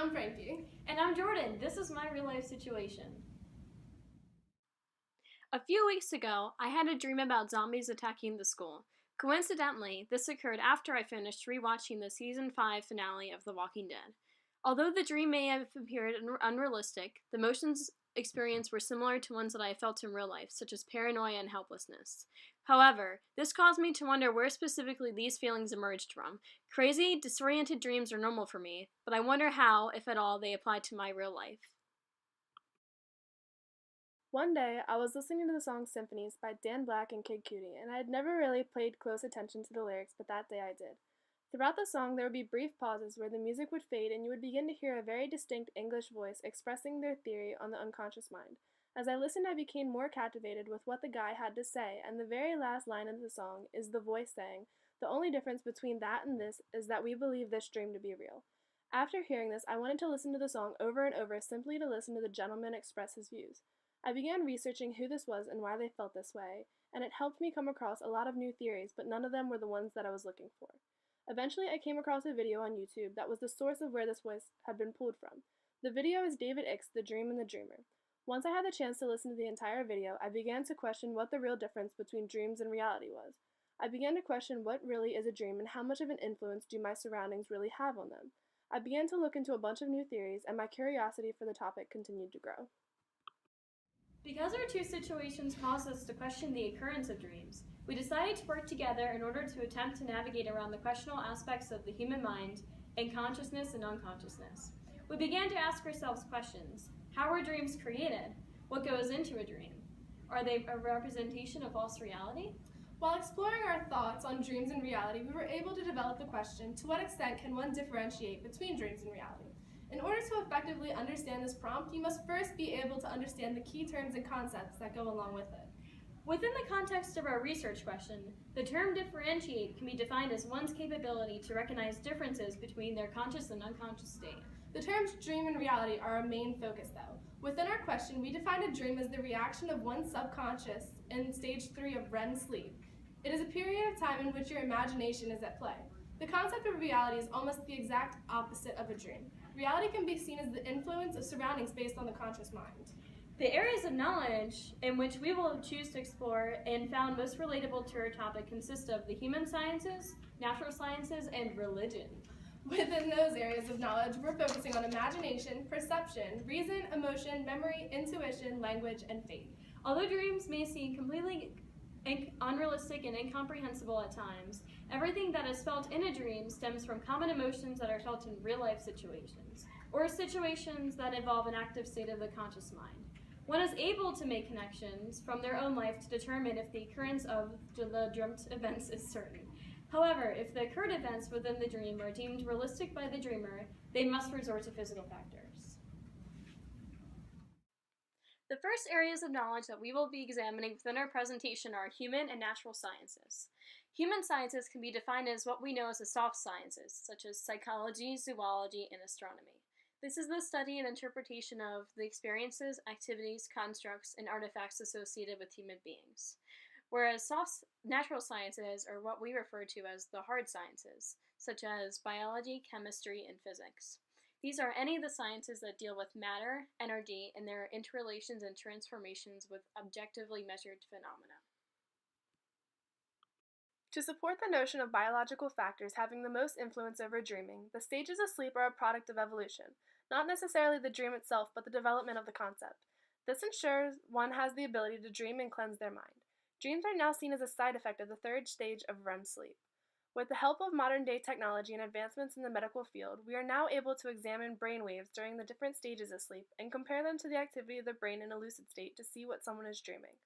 I'm Frankie. And I'm Jordan. This is my real life situation. A few weeks ago, I had a dream about zombies attacking the school. Coincidentally, this occurred after I finished rewatching the season 5 finale of The Walking Dead. Although the dream may have appeared unrealistic, the emotions experienced were similar to ones that I felt in real life, such as paranoia and helplessness. However, this caused me to wonder where specifically these feelings emerged from. Crazy, disoriented dreams are normal for me, but I wonder how, if at all, they apply to my real life. One day, I was listening to the song Symphonies by Dan Black and Kid Cudi, and I had never really paid close attention to the lyrics, but that day I did. Throughout the song, there would be brief pauses where the music would fade and you would begin to hear a very distinct English voice expressing their theory on the unconscious mind. As I listened, I became more captivated with what the guy had to say, and the very last line of the song is the voice saying, "The only difference between that and this is that we believe this dream to be real." After hearing this, I wanted to listen to the song over and over simply to listen to the gentleman express his views. I began researching who this was and why they felt this way, and it helped me come across a lot of new theories, but none of them were the ones that I was looking for. Eventually, I came across a video on YouTube that was the source of where this voice had been pulled from. The video is David Icke's The Dream and the Dreamer. Once I had the chance to listen to the entire video, I began to question what the real difference between dreams and reality was. I began to question what really is a dream and how much of an influence do my surroundings really have on them. I began to look into a bunch of new theories, and my curiosity for the topic continued to grow. Because our two situations caused us to question the occurrence of dreams, we decided to work together in order to attempt to navigate around the questionable aspects of the human mind and consciousness and unconsciousness. We began to ask ourselves questions. How are dreams created? What goes into a dream? Are they a representation of false reality? While exploring our thoughts on dreams and reality, we were able to develop the question, to what extent can one differentiate between dreams and reality? In order to effectively understand this prompt, you must first be able to understand the key terms and concepts that go along with it. Within the context of our research question, the term differentiate can be defined as one's capability to recognize differences between their conscious and unconscious state. The terms dream and reality are our main focus, though. Within our question, we defined a dream as the reaction of one's subconscious in stage 3 of REM sleep. It is a period of time in which your imagination is at play. The concept of reality is almost the exact opposite of a dream. Reality can be seen as the influence of surroundings based on the conscious mind. The areas of knowledge in which we will choose to explore and found most relatable to our topic consist of the human sciences, natural sciences, and religion. Within those areas of knowledge, we're focusing on imagination, perception, reason, emotion, memory, intuition, language, and faith. Although dreams may seem completely unrealistic and incomprehensible at times, everything that is felt in a dream stems from common emotions that are felt in real-life situations, or situations that involve an active state of the conscious mind. One is able to make connections from their own life to determine if the occurrence of the dreamt events is certain. However, if the occurred events within the dream are deemed realistic by the dreamer, they must resort to physical factors. The first areas of knowledge that we will be examining within our presentation are human and natural sciences. Human sciences can be defined as what we know as the soft sciences, such as psychology, zoology, and astronomy. This is the study and interpretation of the experiences, activities, constructs, and artifacts associated with human beings. Whereas natural sciences are what we refer to as the hard sciences, such as biology, chemistry, and physics. These are any of the sciences that deal with matter, energy, and their interrelations and transformations with objectively measured phenomena. To support the notion of biological factors having the most influence over dreaming, the stages of sleep are a product of evolution, not necessarily the dream itself, but the development of the concept. This ensures one has the ability to dream and cleanse their mind. Dreams are now seen as a side effect of the third stage of REM sleep. With the help of modern-day technology and advancements in the medical field, we are now able to examine brain waves during the different stages of sleep and compare them to the activity of the brain in a lucid state to see what someone is dreaming.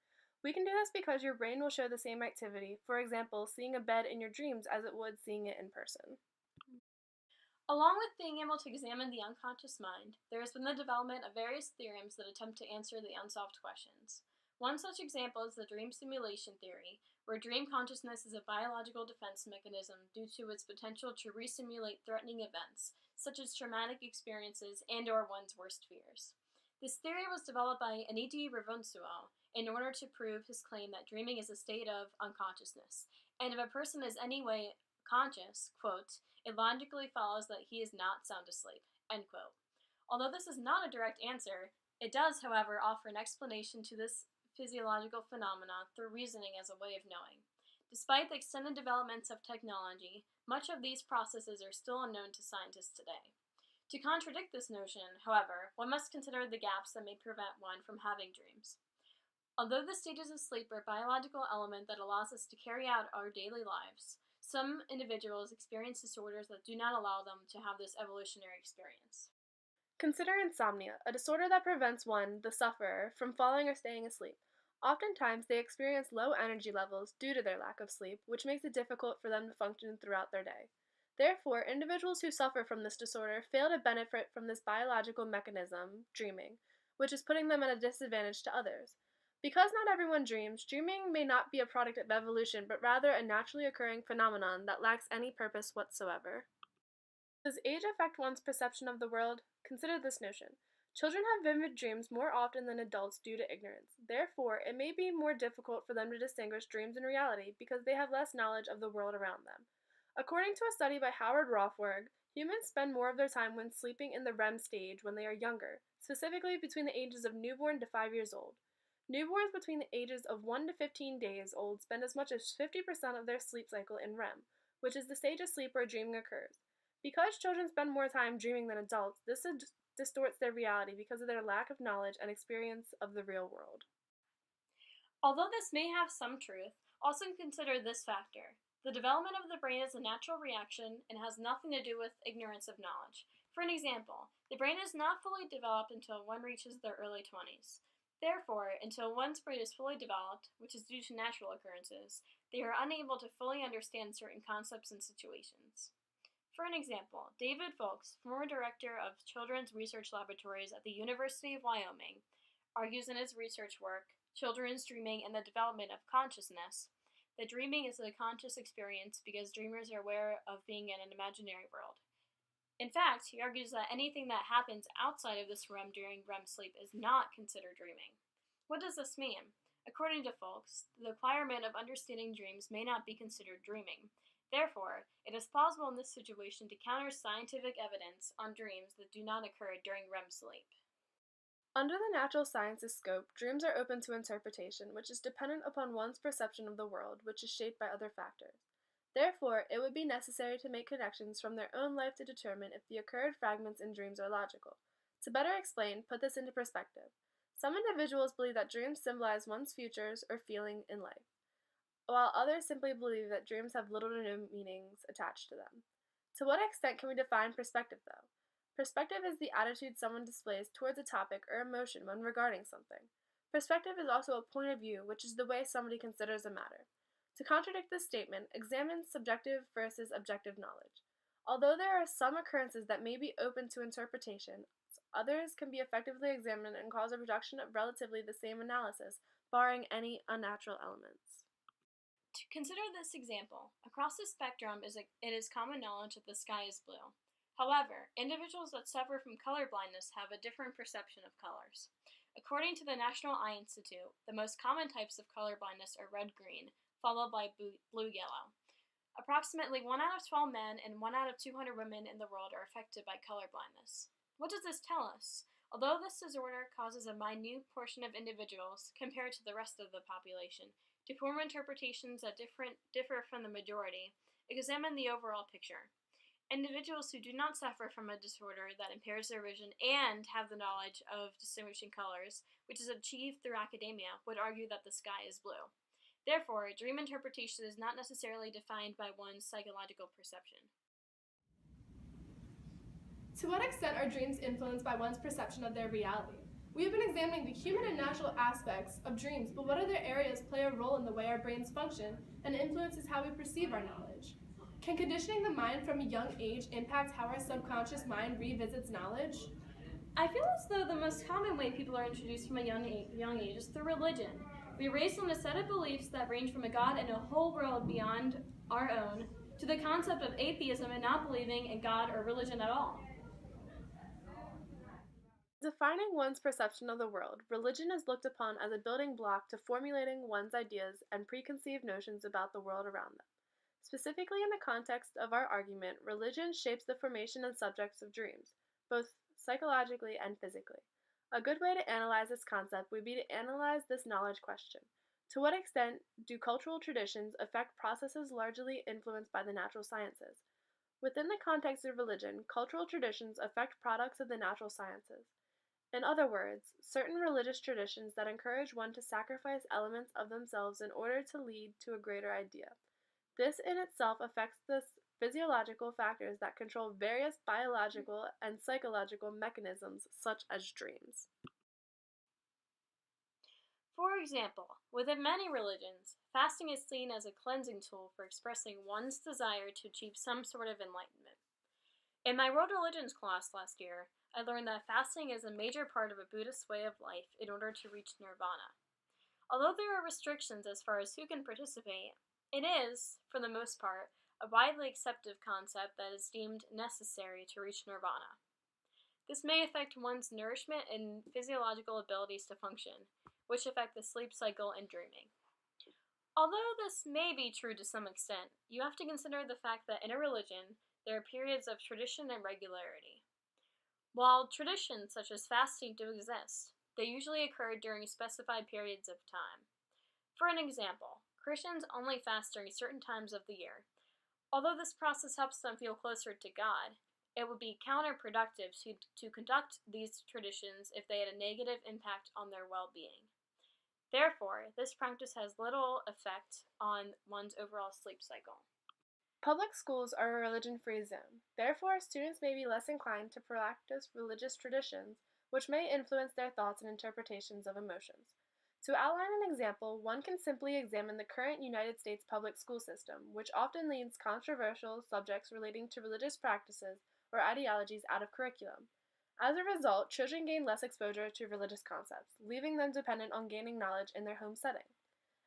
We can do this because your brain will show the same activity, for example, seeing a bed in your dreams as it would seeing it in person. Along with being able to examine the unconscious mind, there has been the development of various theorems that attempt to answer the unsolved questions. One such example is the dream simulation theory, where dream consciousness is a biological defense mechanism due to its potential to resimulate threatening events, such as traumatic experiences and/or one's worst fears. This theory was developed by Aniti Ravunsuo in order to prove his claim that dreaming is a state of unconsciousness, and if a person is anyway conscious, quote, it logically follows that he is not sound asleep, end quote. Although this is not a direct answer, it does, however, offer an explanation to this physiological phenomena through reasoning as a way of knowing. Despite the extended developments of technology, much of these processes are still unknown to scientists today. To contradict this notion, however, one must consider the gaps that may prevent one from having dreams. Although the stages of sleep are a biological element that allows us to carry out our daily lives, some individuals experience disorders that do not allow them to have this evolutionary experience. Consider insomnia, a disorder that prevents one, the sufferer, from falling or staying asleep. Oftentimes, they experience low energy levels due to their lack of sleep, which makes it difficult for them to function throughout their day. Therefore, individuals who suffer from this disorder fail to benefit from this biological mechanism, dreaming, which is putting them at a disadvantage to others. Because not everyone dreams, dreaming may not be a product of evolution, but rather a naturally occurring phenomenon that lacks any purpose whatsoever. Does age affect one's perception of the world? Consider this notion. Children have vivid dreams more often than adults due to ignorance. Therefore, it may be more difficult for them to distinguish dreams and reality because they have less knowledge of the world around them. According to a study by Howard Rothberg, humans spend more of their time when sleeping in the REM stage when they are younger, specifically between the ages of newborn to 5 years old. Newborns between the ages of 1 to 15 days old spend as much as 50% of their sleep cycle in REM, which is the stage of sleep where dreaming occurs. Because children spend more time dreaming than adults, this distorts their reality because of their lack of knowledge and experience of the real world. Although this may have some truth, also consider this factor. The development of the brain is a natural reaction and has nothing to do with ignorance of knowledge. For an example, the brain is not fully developed until one reaches their early 20s. Therefore, until one's brain is fully developed, which is due to natural occurrences, they are unable to fully understand certain concepts and situations. For an example, David Folks, former director of Children's Research Laboratories at the University of Wyoming, argues in his research work, Children's Dreaming and the Development of Consciousness, that dreaming is a conscious experience because dreamers are aware of being in an imaginary world. In fact, he argues that anything that happens outside of this REM during REM sleep is not considered dreaming. What does this mean? According to Folks, the requirement of understanding dreams may not be considered dreaming. Therefore, it is plausible in this situation to counter scientific evidence on dreams that do not occur during REM sleep. Under the natural sciences scope, dreams are open to interpretation, which is dependent upon one's perception of the world, which is shaped by other factors. Therefore, it would be necessary to make connections from their own life to determine if the occurred fragments in dreams are logical. To better explain, put this into perspective. Some individuals believe that dreams symbolize one's futures or feeling in life, while others simply believe that dreams have little to no meanings attached to them. To what extent can we define perspective, though? Perspective is the attitude someone displays towards a topic or emotion when regarding something. Perspective is also a point of view, which is the way somebody considers a matter. To contradict this statement, examine subjective versus objective knowledge. Although there are some occurrences that may be open to interpretation, others can be effectively examined and cause a production of relatively the same analysis, barring any unnatural elements. To consider this example, across the spectrum it is common knowledge that the sky is blue. However, individuals that suffer from color blindness have a different perception of colors. According to the National Eye Institute, the most common types of color blindness are red-green, followed by blue-yellow. Approximately 1 out of 12 men and 1 out of 200 women in the world are affected by color blindness. What does this tell us? Although this disorder causes a minute portion of individuals, compared to the rest of the population, to form interpretations that differ from the majority, examine the overall picture. Individuals who do not suffer from a disorder that impairs their vision and have the knowledge of distinguishing colors, which is achieved through academia, would argue that the sky is blue. Therefore, dream interpretation is not necessarily defined by one's psychological perception. To what extent are dreams influenced by one's perception of their reality? We have been examining the human and natural aspects of dreams, but what other areas play a role in the way our brains function and influences how we perceive our knowledge? Can conditioning the mind from a young age impact how our subconscious mind revisits knowledge? I feel as though the most common way people are introduced from a young age is through religion. We are raised on a set of beliefs that range from a God and a whole world beyond our own to the concept of atheism and not believing in God or religion at all. Defining one's perception of the world, religion is looked upon as a building block to formulating one's ideas and preconceived notions about the world around them. Specifically in the context of our argument, religion shapes the formation and subjects of dreams, both psychologically, and physically. A good way to analyze this concept would be to analyze this knowledge question. To what extent do cultural traditions affect processes largely influenced by the natural sciences? Within the context of religion, cultural traditions affect products of the natural sciences. In other words, certain religious traditions that encourage one to sacrifice elements of themselves in order to lead to a greater idea. This in itself affects the physiological factors that control various biological and psychological mechanisms, such as dreams. For example, within many religions, fasting is seen as a cleansing tool for expressing one's desire to achieve some sort of enlightenment. In my world religions class last year, I learned that fasting is a major part of a Buddhist way of life in order to reach nirvana. Although there are restrictions as far as who can participate, it is, for the most part, a widely accepted concept that is deemed necessary to reach nirvana. This may affect one's nourishment and physiological abilities to function, which affect the sleep cycle and dreaming. Although this may be true to some extent, you have to consider the fact that in a religion, there are periods of tradition and regularity. While traditions such as fasting do exist, they usually occur during specified periods of time. For an example, Christians only fast during certain times of the year. Although this process helps them feel closer to God, it would be counterproductive to conduct these traditions if they had a negative impact on their well-being. Therefore, this practice has little effect on one's overall sleep cycle. Public schools are a religion-free zone. Therefore, students may be less inclined to practice religious traditions, which may influence their thoughts and interpretations of emotions. To outline an example, one can simply examine the current United States public school system, which often leaves controversial subjects relating to religious practices or ideologies out of curriculum. As a result, children gain less exposure to religious concepts, leaving them dependent on gaining knowledge in their home setting.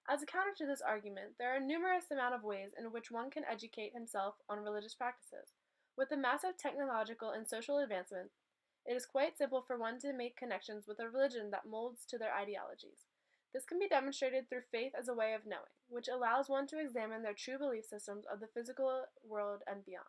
As a counter to this argument, there are numerous amount of ways in which one can educate himself on religious practices. With the massive technological and social advancements, it is quite simple for one to make connections with a religion that molds to their ideologies. This can be demonstrated through faith as a way of knowing, which allows one to examine their true belief systems of the physical world and beyond.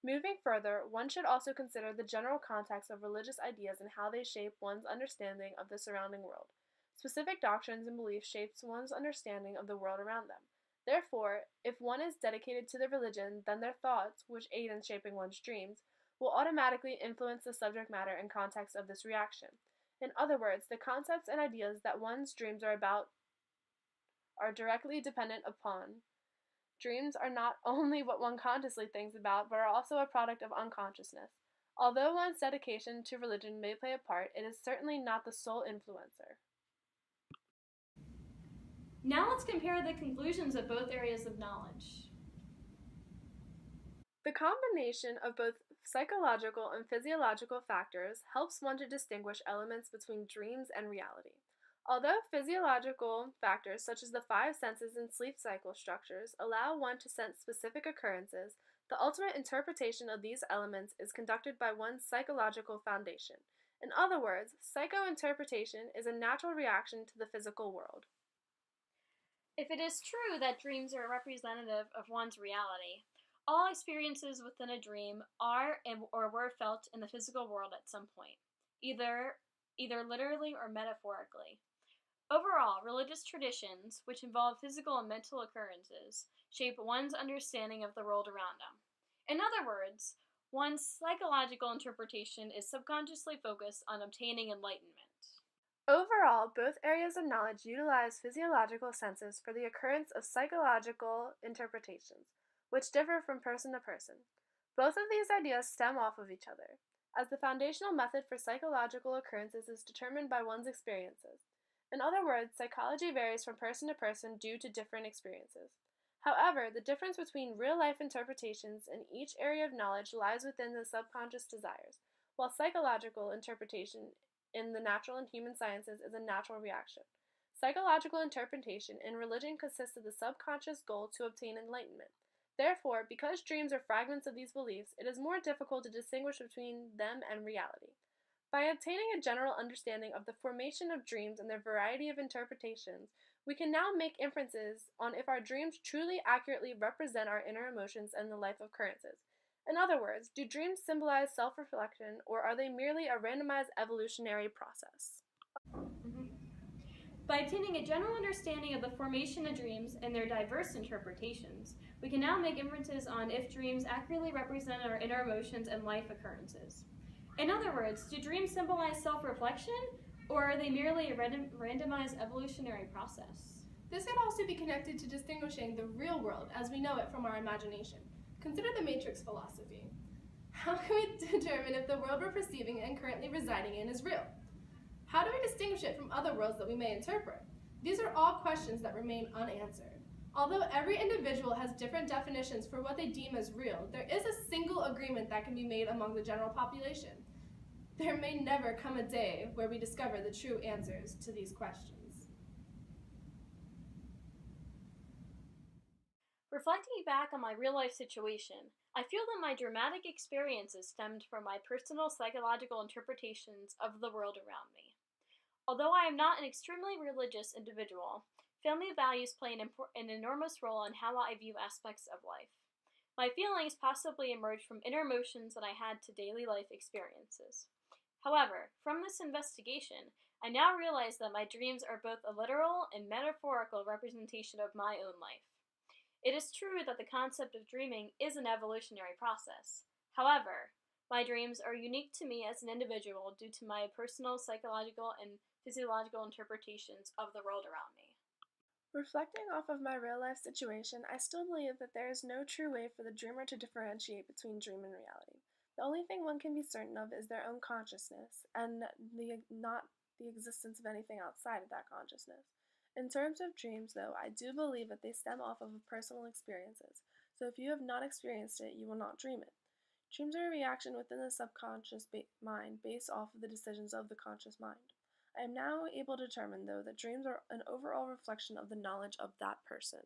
Moving further, one should also consider the general context of religious ideas and how they shape one's understanding of the surrounding world. Specific doctrines and beliefs shapes one's understanding of the world around them. Therefore, if one is dedicated to their religion, then their thoughts, which aid in shaping one's dreams, will automatically influence the subject matter and context of this reaction. In other words, the concepts and ideas that one's dreams are about are directly dependent upon. Dreams are not only what one consciously thinks about, but are also a product of unconsciousness. Although one's dedication to religion may play a part, it is certainly not the sole influencer. Now let's compare the conclusions of both areas of knowledge. The combination of both psychological and physiological factors helps one to distinguish elements between dreams and reality. Although physiological factors such as the five senses and sleep cycle structures allow one to sense specific occurrences, the ultimate interpretation of these elements is conducted by one's psychological foundation. In other words, psychointerpretation is a natural reaction to the physical world. If it is true that dreams are representative of one's reality, all experiences within a dream are or were felt in the physical world at some point, either literally or metaphorically. Overall, religious traditions, which involve physical and mental occurrences, shape one's understanding of the world around them. In other words, one's psychological interpretation is subconsciously focused on obtaining enlightenment. Overall, both areas of knowledge utilize physiological senses for the occurrence of psychological interpretations, which differ from person to person. Both of these ideas stem off of each other, as the foundational method for psychological occurrences is determined by one's experiences. In other words, psychology varies from person to person due to different experiences. However, the difference between real-life interpretations in each area of knowledge lies within the subconscious desires, while psychological interpretation in the natural and human sciences is a natural reaction. Psychological interpretation in religion consists of the subconscious goal to obtain enlightenment. Therefore, because dreams are fragments of these beliefs, it is more difficult to distinguish between them and reality. By obtaining a general understanding of the formation of dreams and their variety of interpretations, we can now make inferences on if our dreams truly accurately represent our inner emotions and the life occurrences. In other words, do dreams symbolize self-reflection, or are they merely a randomized evolutionary process? By obtaining a general understanding of the formation of dreams and their diverse interpretations, we can now make inferences on if dreams accurately represent our inner emotions and life occurrences. In other words, do dreams symbolize self-reflection, or are they merely a randomized evolutionary process? This could also be connected to distinguishing the real world as we know it from our imagination. Consider the matrix philosophy. How can we determine if the world we're perceiving and currently residing in is real? How do we distinguish it from other worlds that we may interpret? These are all questions that remain unanswered. Although every individual has different definitions for what they deem as real, there is a single agreement that can be made among the general population. There may never come a day where we discover the true answers to these questions. Reflecting back on my real life situation, I feel that my dramatic experiences stemmed from my personal psychological interpretations of the world around me. Although I am not an extremely religious individual, family values play an enormous role in how I view aspects of life. My feelings possibly emerged from inner emotions that I had to daily life experiences. However, from this investigation, I now realize that my dreams are both a literal and metaphorical representation of my own life. It is true that the concept of dreaming is an evolutionary process. However, my dreams are unique to me as an individual due to my personal psychological and physiological interpretations of the world around me. Reflecting off of my real life situation, I still believe that there is no true way for the dreamer to differentiate between dream and reality. The only thing one can be certain of is their own consciousness, and not the existence of anything outside of that consciousness. In terms of dreams, though, I do believe that they stem off of personal experiences, so if you have not experienced it, you will not dream it. Dreams are a reaction within the subconscious mind based off of the decisions of the conscious mind. I am now able to determine, though, that dreams are an overall reflection of the knowledge of that person.